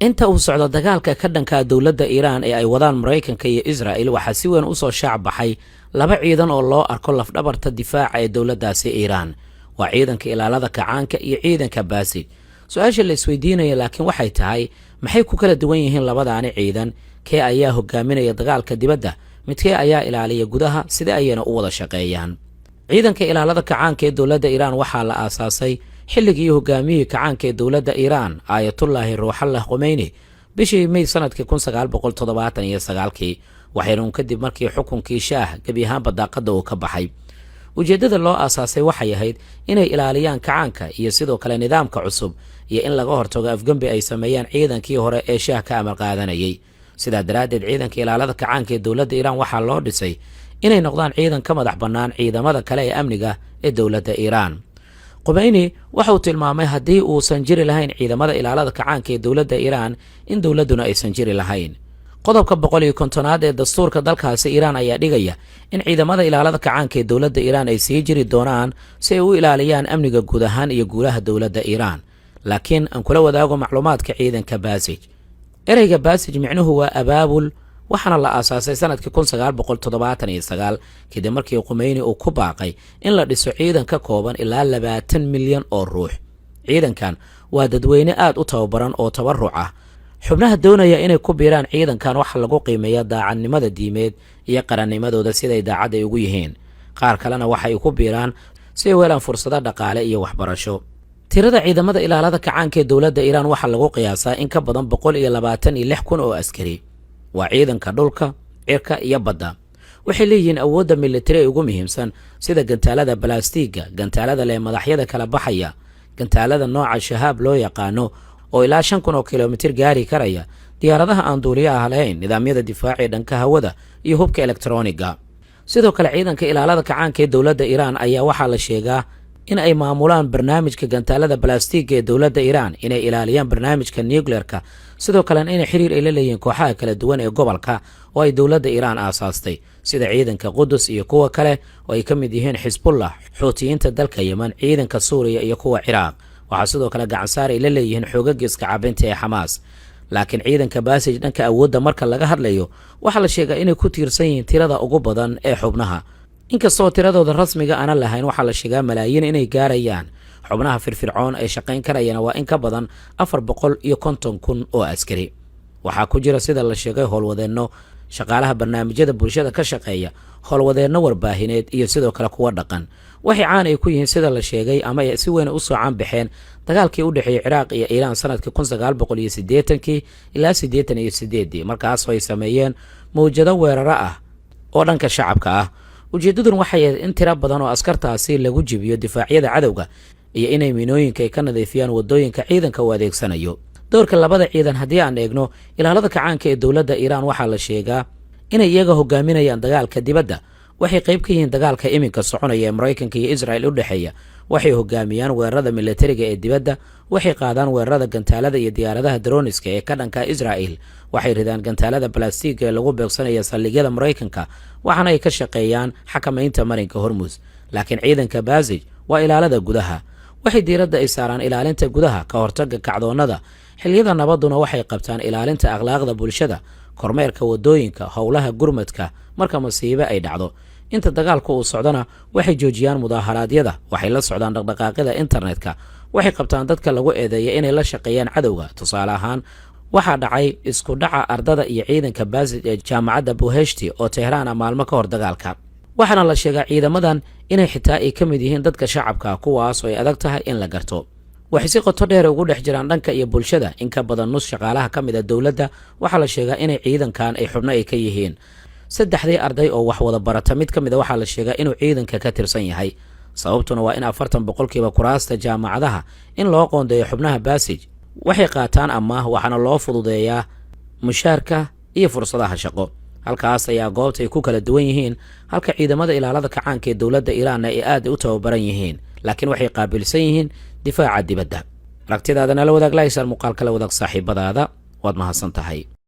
inta uu socdo dagaalka ka dhanka dowladda Iiraan ee ay wadaan Mareykanka iyo Israa'iil waxaa si weyn u soo shaac baxay laba ciidan oo loo arko lafdhabarta difaaca ee dowladdaasi Iiraan waa ciidanka ilaalada kacaanka iyo ciidanka Basij su'aasha la isweydiinayo laakiin waxay tahay maxay ku kala duwan yihiin labadaani ciidan kee ayaa hogaaminaya dagaalka dibadda midkee ayaa ilaaliya gudaha sida ayayna u wada shaqeeyaan ciidanka ilaalada kacaanka ee dowladda Iiraan waxaa la aasaasay xilligii hogaamiyey kacaanka ee dowladda Iiraan Ayatullaahi Ruuxullah Khomeini bishii May sanadkii 1979 waxayna kadib markii xukunkii Shaah gabi ahaanba daaqada uu ka baxay ujeedada loo aasaasay waxay ahayd inay ilaaliyaan kacaanka iyo sidoo kale nidaamka cusub iyo in laga hortago afgambi ay sameeyaan ciidankii hore ee Shaah ka amar qaadanayay sidaa daraaddeed ciidanka ilaalada kacaanka ee dowladda Iiraan waxaa loo dhisay inay noqdaan ciidan ka madax bannaan ciidamada kale ee amniga ee dowladda Iiraan Khomeini waxa uu tilmaamay haddii uusan jiri lahayn ciidamada ilaalada kacaanka ee dowladda Iiraan in dowladuna aysan jiri lahayn qodobka 150aad ee dastuurka dalkaasi Iiraan ayaa dhigaya in ciidamada ilaalada kacaanka ee dowladda Iiraan ay sii jiri doonaan si ay u ilaaliyaan amniga guud ahaan iyo guulaha dowladda Iiraan laakiin aan kula wadaago macluumaadka ciidanka Basij ereyga Basij micnuhu waa abaabul waxaana la aasaasay sanadkii 1979 kadib markii Khomeini uu ku baaqay in la dhiso ciidan ka kooban ilaa 20 milyan oo ruux ciidankan waa dadweyne aad u tababaran oo tabaruc ah xubnaha doonaya inay ku biiraan ciidankan waxa lagu qiimeeyaa daacadnimada diimeed iyo qarannimadooda siday daacad ay ugu yihiin qaar kalena waxay ku biiraan si ay weelaan fursado dhaqaale iyo waxbarasho tirada ciidamada ilaalada kacaanka ee dowladda Iiraan waxa lagu qiyaasaa in ka badan 126,000 oo askari waa ciidanka dhulka cirka iyo badda waxay leeyihiin awoodda militari ugu muhiimsan sida gantaalada balaastiga gantaalada leh madaxyada kala baxaya gantaalada nooca shahaab loo yaqaano oo ilaa 5,000 kilomitir gaari karaya diyaaradaha aan duuliyaha lahayn nidaamyada difaaca ee dhanka hawada iyo hubka elektarooniga sidoo kale ciidanka ilaalada kacaanka ee dowladda Iiraan ayaa waxaa la sheegaa in ay maamulaan barnaamijka gantaalada balaastiga ee dowladda Iiraan inay ilaaliyaan barnaamijka nuclearka sidoo kale inay xiriir ay la leeyihiin kooxaha kala duwan ee gobolka oo ay dowladda Iiraan aasaastay sida ciidanka Qudus iyo kuwa kale oo ay ka mid yihiin Xisbullah Xuutiyiinta dalka Yemen ciidanka Suuriya iyo kuwa Ciraaq waxaa sidoo kale gacan saar ay la leeyihiin xoogagga iska caabinta ee Xamaas laakiin ciidanka Basij dhanka awoodda marka laga hadlayo waxa la sheegaa inay ku tiirsan yihiin tirada ugu badan ee xubnaha inkastoo tiradooda rasmiga aan lahayn waxa la sheegaa malaayiin inay gaarayaan xubnaha firfircoon ay shaqayn karayana waa in ka badan 450,000 oo askari waxaa ku jira sida la sheegay howlwadeenno shaqaalaha barnaamijyada bulshada ka shaqeeya howlwadeenno warbaahineed iyo sidoo kale kuwa dhaqan waxay caan ay ku yihiin sida la sheegay ama ay si weyn u soo caan baxeen dagaalkii u dhaxeeyay Ciraaq iyo Iiraan sanadkii 1980 ilaa 88 markaas ay sameeyeen mowjado weeraro ah oo dhanka shacabka ah ujeedaduna waxay ahayd in tiro badan oo askartaasi lagu jibiyo difaacyada cadawga iyo inay minooyinka ay ka nadiifiyaan wadooyinka ciidanka u adeegsanayo doorka labada ciidan haddii aan eegno ilaalada kacaanka ee dowladda Iiraan waxaa la sheegaa inay iyaga hogaaminayaan dagaalka dibadda waxay qayb ka yihiin dagaalka iminka soconaya ee Mareykanka iyo Israa'iil u dhaxeeya waxay hogaamiyaan weerarada militariga ee dibadda waxay qaadaan weerarada gantaalada iyo diyaaradaha droniska ee ka dhanka Israa'iil waxay ridaan gantaalada balaastiga ee lagu beegsanayo saldhigyada Mareykanka waxaana ay ka shaqeeyaan xakamaynta marinka Hormuz laakiin ciidanka Basij waa ilaalada gudaha waxay diiradda ay saaraan ilaalinta gudaha ka hortagga kacdoonada xilliyada nabaduna waxay qabtaan ilaalinta akhlaaqda bulshada kormeerka wadooyinka howlaha gurmadka marka masiibo ay dhacdo inta dagaalku uu socdana waxay joojiyaan mudaaharaadyada waxay la socdaan dhaqdhaqaaqyada internetka waxay qabtaan dadka lagu eedeeyo inay la shaqeeyaan cadawga tusaale ahaan waxaa dhacay isku dhaca ardada iyo ciidanka Basij ee jaamacadda Buheshti oo Tehraan maalmo ka hor dagaalka waxaana la sheegaa ciidamadan inay xitaa ay ka mid yihiin dadka shacabka kuwaas oo ay adag tahay in la garto waxay si qoto dheer ugu dhex jiraan dhanka iyo bulshada in ka badan nus shaqaalaha ka mid ah dowladda waxaa la sheegaa inay ciidankan ay xubno ay ka yihiin saddexdii arday oo wax wada barata mid ka mid ah waxaa la sheegaa inuu ciidanka ka tirsan yahay sababtuna waa in 40% kuraasta jaamacadaha in loo qoondeeyo xubnaha Basij waxay qaataan amaah waxaana loo fududeeyaa mushaarka iyo fursadaha shaqo halkaas ayaa goobta ay ku kala duwan yihiin halka ciidamada ilaalada kacaanka ee dowladda Iiraan ay aad u tababaran yihiin laakiin waxay qaabilsan yihiin difaaca dibadda aragtidaada nala wadaag laysar muuqaalka la wadaag saaxiibadaada waad mahadsan tahay